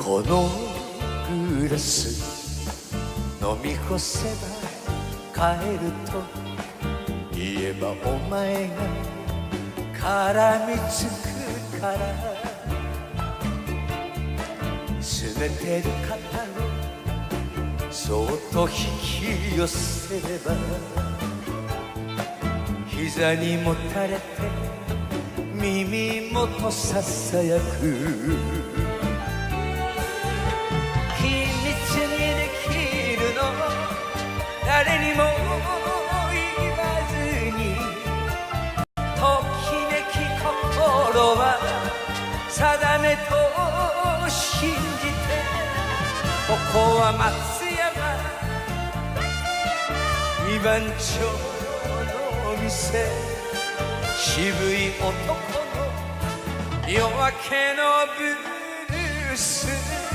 このグラス飲み干せば帰ると言えばお前が絡みつくから拗ねてる肩をそっと引き寄せれば膝にもたれて耳元ささやく秘密にできるの誰にも言わずにときめき心は定めと信じてここは松山二番町の店渋い男の夜明けのブルース